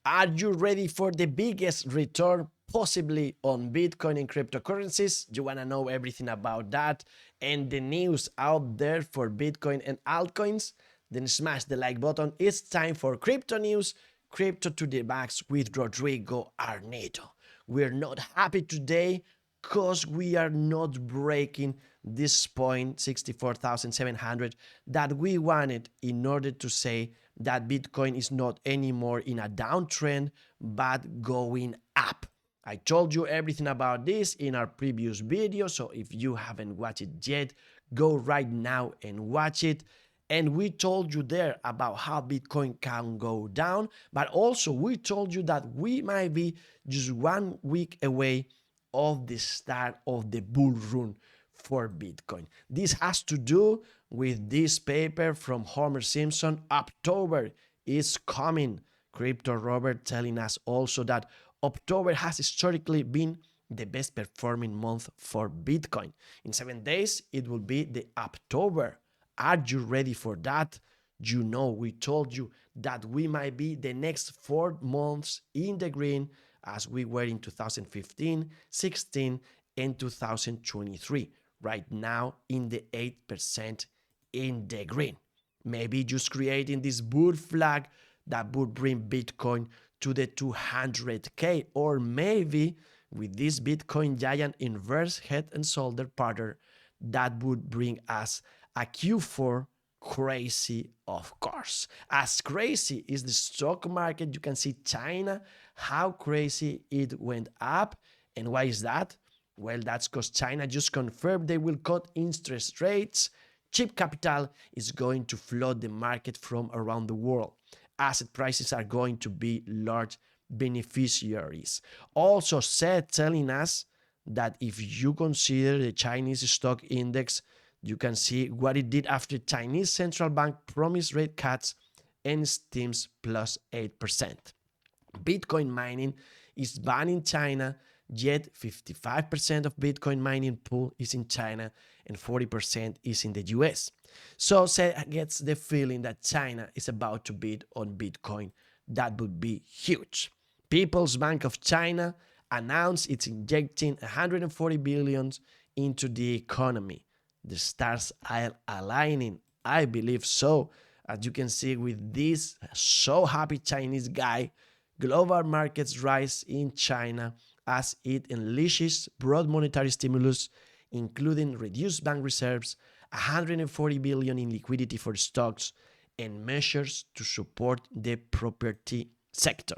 Are you ready for the biggest return possibly on Bitcoin and cryptocurrencies? You want to know everything about that and the news out there for Bitcoin and altcoins? Then smash the like button. It's time for Crypto News, Crypto to the Max with Rodrigo Arnedo. We're not happy today because we are not breaking this point 64,700 that we wanted in order to say that Bitcoin is not anymore in a downtrend but going up. I told you everything about this in our previous video, so if you haven't watched it yet, go right now and watch it. And we told you there about how Bitcoin can go down, but also we told you that we might be just 1 week away of the start of the bull run for Bitcoin. This has to do with this paper from Homer Simpson. October is coming. Crypto Robert telling us also that October has historically been the best performing month for Bitcoin. In 7 days, it will be the October. Are you ready for that? You know, we told you that we might be the next 4 months in the green as we were in 2015, 16, and 2023. Right now in the 8% in the green. Maybe just creating this bull flag that would bring Bitcoin to the 200K, or maybe with this Bitcoin giant inverse head and shoulder pattern that would bring us a Q4 crazy, of course. As crazy is the stock market, you can see China, how crazy it went up. And why is that? Well, that's because China just confirmed they will cut interest rates. Cheap capital is going to flood the market from around the world. Asset prices are going to be large beneficiaries. Also said, telling us that if you consider the Chinese stock index, you can see what it did after Chinese central bank promised rate cuts and steams plus 8%. Bitcoin mining is banned in China, yet 55% of Bitcoin mining pool is in China and 40% is in the US. So Seth gets the feeling that China is about to bid on Bitcoin. That would be huge. People's Bank of China announced it's injecting 140 billion into the economy. The stars are aligning. I believe so. As you can see with this so happy Chinese guy, global markets rise in China as it unleashes broad monetary stimulus, including reduced bank reserves, 140 billion in liquidity for stocks, and measures to support the property sector.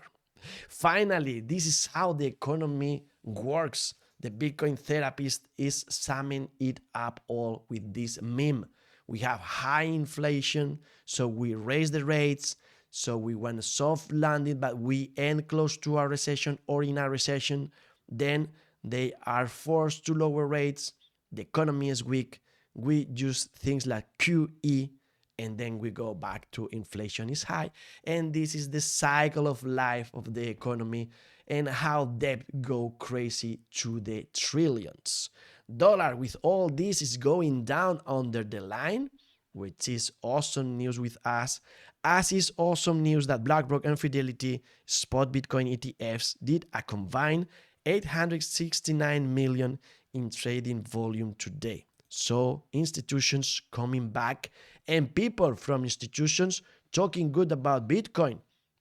Finally, this is how the economy works. The Bitcoin therapist is summing it up all with this meme. We have high inflation, so we raise the rates. So we want a soft landing, but we end close to a recession or in a recession. Then they are forced to lower rates. The economy is weak. We use things like QE, and then we go back to inflation is high. And this is the cycle of life of the economy and how debt go crazy to the trillions. Dollar with all this is going down under the line, which is awesome news with us, as is awesome news that BlackRock and Fidelity spot Bitcoin ETFs did a combined 869 million in trading volume today. So institutions coming back and people from institutions talking good about Bitcoin.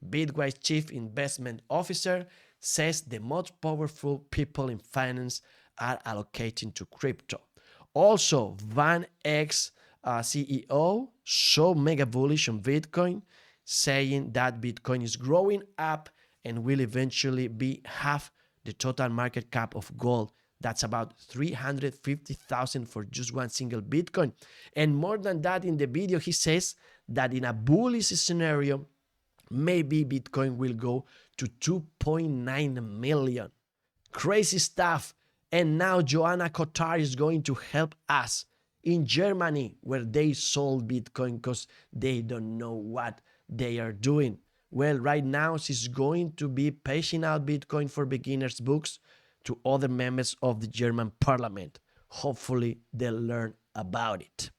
Bitwise Chief Investment Officer says the most powerful people in finance are allocating to crypto. Also, Van X CEO so mega bullish on Bitcoin, saying that Bitcoin is growing up and will eventually be half the total market cap of gold. That's about 350,000 for just one single Bitcoin. And more than that, in the video, he says that in a bullish scenario, maybe Bitcoin will go to 2.9 million. Crazy stuff. And now Joanna Kotar is going to help us in Germany, where they sold Bitcoin because they don't know what they are doing. Well, right now she's going to be passing out Bitcoin for beginners books to other members of the German parliament. Hopefully they'll learn about it.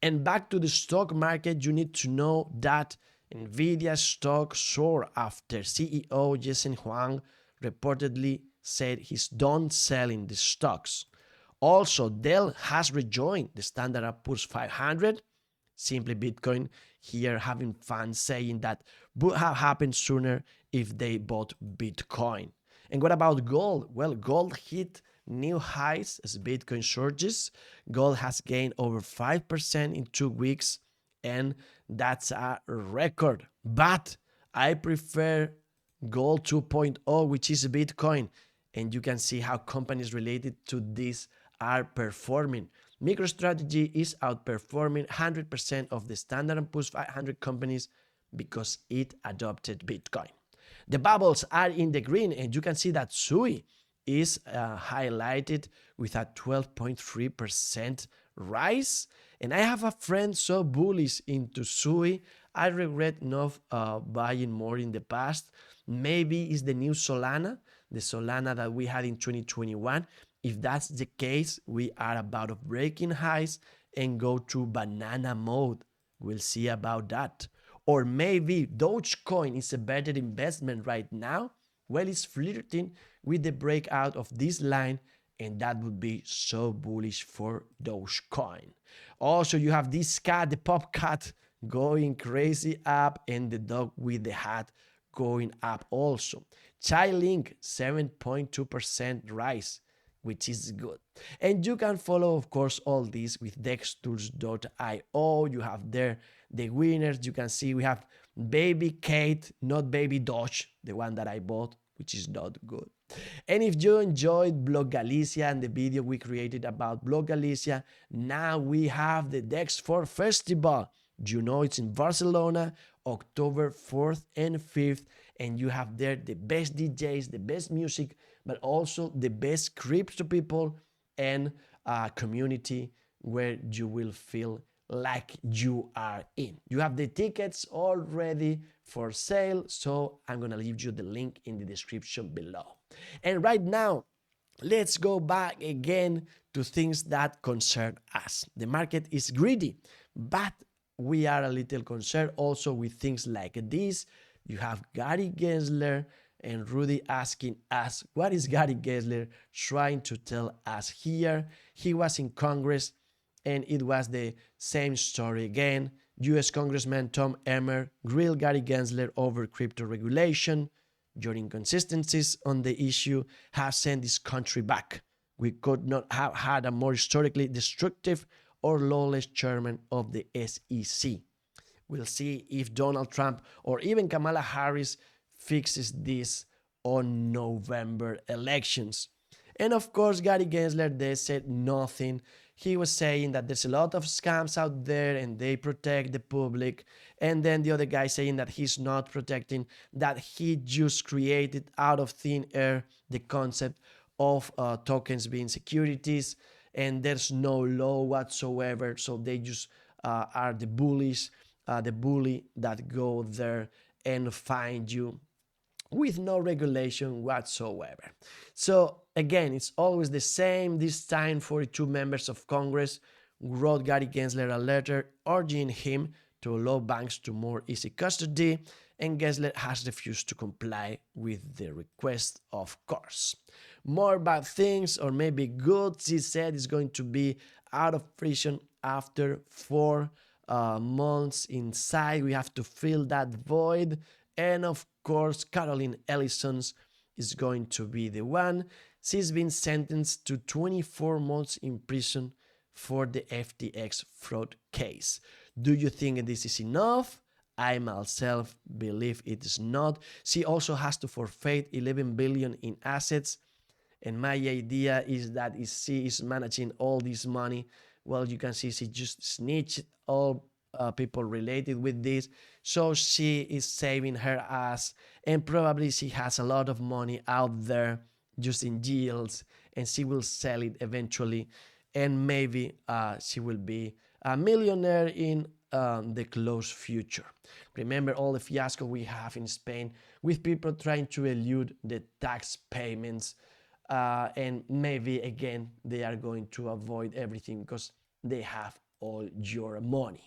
And back to the stock market, you need to know that Nvidia stock soared after CEO Jensen Huang reportedly said he's done selling the stocks. Also, Dell has rejoined the Standard & Poor's 500. Simply Bitcoin here having fun saying that would have happened sooner if they bought Bitcoin. And what about gold? Well, gold hit new highs as Bitcoin surges. Gold has gained over 5% in 2 weeks, and that's a record. But I prefer Gold 2.0, which is Bitcoin. And you can see how companies related to this are performing. MicroStrategy is outperforming 100% of the Standard & Poor's 500 companies because it adopted Bitcoin. The bubbles are in the green, and you can see that SUI is highlighted with a 12.3% rise. And I have a friend so bullish into SUI. I regret not buying more in the past. Maybe it's the new Solana, the Solana that we had in 2021. If that's the case, we are about to breaking highs and go to banana mode. We'll see about that. Or maybe Dogecoin is a better investment right now. Well, it's flirting with the breakout of this line, and that would be so bullish for Dogecoin. Also, you have this cat, the pop cat, going crazy up, and the dog with the hat going up also. Chainlink 7.2% rise, which is good. And you can follow, of course, all this with dextools.io. You have there the winners. You can see we have Baby Kate, not Baby Doge, the one that I bought, which is not good. And if you enjoyed Blog Galicia and the video we created about Blog Galicia, now we have the Dex4 Festival. You know it's in Barcelona, October 4th and 5th, and you have there the best DJs, the best music, but also the best crypto people and community where you will feel like you are in. You have the tickets already for sale, so I'm gonna leave you the link in the description below. And right now, let's go back again to things that concern us. The market is greedy, but we are a little concerned also with things like this. You have Gary Gensler and Rudy asking us, what is Gary Gensler trying to tell us here? He was in Congress, and it was the same story again. US Congressman Tom Emmer grilled Gary Gensler over crypto regulation. Your inconsistencies on the issue have sent this country back. We could not have had a more historically destructive or lawless chairman of the SEC. We'll see if Donald Trump or even Kamala Harris fixes this on November elections. And of course, Gary Gensler, they said nothing. He was saying that there's a lot of scams out there and they protect the public. And then the other guy saying that he's not protecting, that he just created out of thin air the concept of tokens being securities, and there's no law whatsoever. So they just are the bullies, the bully that go there and find you with no regulation whatsoever. So again, it's always the same. This time, 42 members of Congress wrote Gary Gensler a letter urging him to allow banks to more easy custody, and Gensler has refused to comply with the request, of course. More bad things, or maybe good, he said is going to be out of prison after 4 months inside. We have to fill that void. And of course, Caroline Ellison is going to be the one. She's been sentenced to 24 months in prison for the FTX fraud case. Do you think this is enough? I myself believe it is not. She also has to forfeit 11 billion in assets. And my idea is that if she is managing all this money, well, you can see she just snitched all people related with this. So she is saving her ass, and probably she has a lot of money out there just in yields, and she will sell it eventually. And maybe she will be a millionaire in the close future. Remember all the fiasco we have in Spain with people trying to elude the tax payments. And maybe again they are going to avoid everything because they have all your money.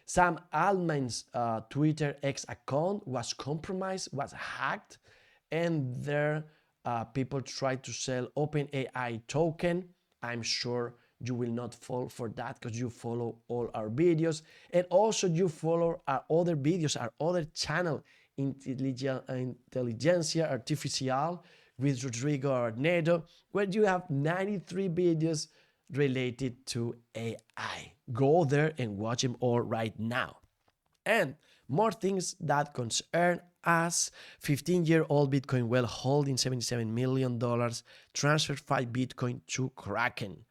Sam Altman's Twitter X account was compromised, was hacked, and there people tried to sell OpenAI token. I'm sure you will not fall for that because you follow all our videos, and also you follow our other videos, our other channel, Intelligencia Artificial with Rodrigo Arnedo, where you have 93 videos related to AI. Go there and watch them all right now. And more things that concern us. 15-year-old Bitcoin whale holding $77 million transferred 5 Bitcoin to Kraken.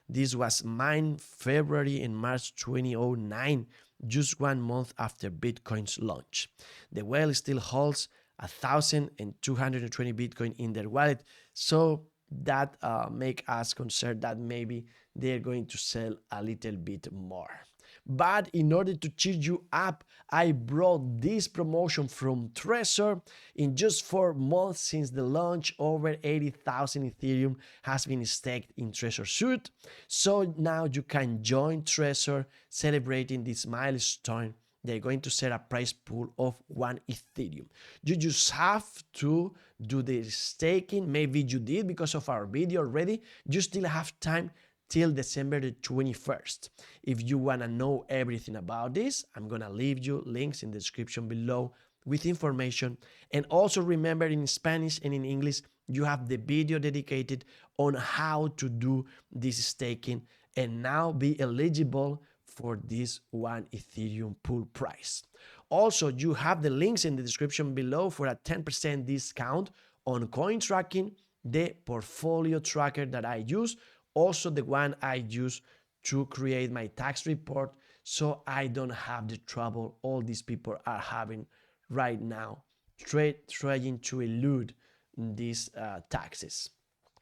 This was mined February and March 2009, just 1 month after Bitcoin's launch. The whale still holds 1,220 Bitcoin in their wallet, so that make us concerned that maybe they're going to sell a little bit more. But in order to cheer you up, I brought this promotion from Trezor. In just 4 months since the launch, over 80,000 Ethereum has been staked in Trezor Suite. So now you can join Trezor celebrating this milestone. They're going to set a price pool of 1 Ethereum. You just have to do the staking. Maybe you did because of our video already. You still have time till December the 21st. If you want to know everything about this, I'm going to leave you links in the description below with information. And also remember, in Spanish and in English, you have the video dedicated on how to do this staking and now be eligible for this 1 Ethereum pool price. Also, you have the links in the description below for a 10% discount on coin tracking, the portfolio tracker that I use, also the one I use to create my tax report, so I don't have the trouble all these people are having right now trying to elude these taxes.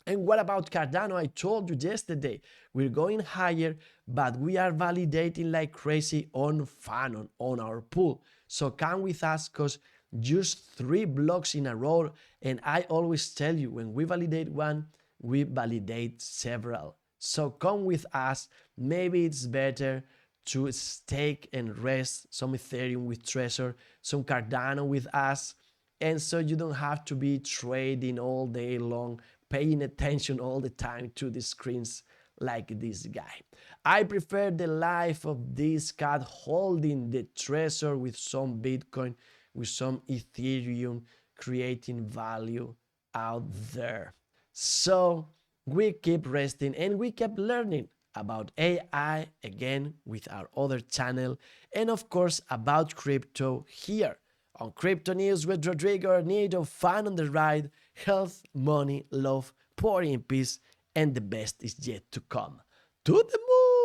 And what about Cardano? I told you yesterday, we're going higher, but we are validating like crazy on Fanon, on our pool. So come with us, because just 3 blocks in a row, and I always tell you, when we validate one, we validate several. So come with us. Maybe it's better to stake and rest some Ethereum with Trezor, some Cardano with us, and so you don't have to be trading all day long, paying attention all the time to the screens like this guy. I prefer the life of this cat holding the Trezor with some Bitcoin, with some Ethereum, creating value out there. So we keep resting and we keep learning about AI again with our other channel, and of course about crypto here on CryptoNews with Rodrigo Arnedo. Fun on the ride, health, money, love, power in peace, and the best is yet to come. To the moon!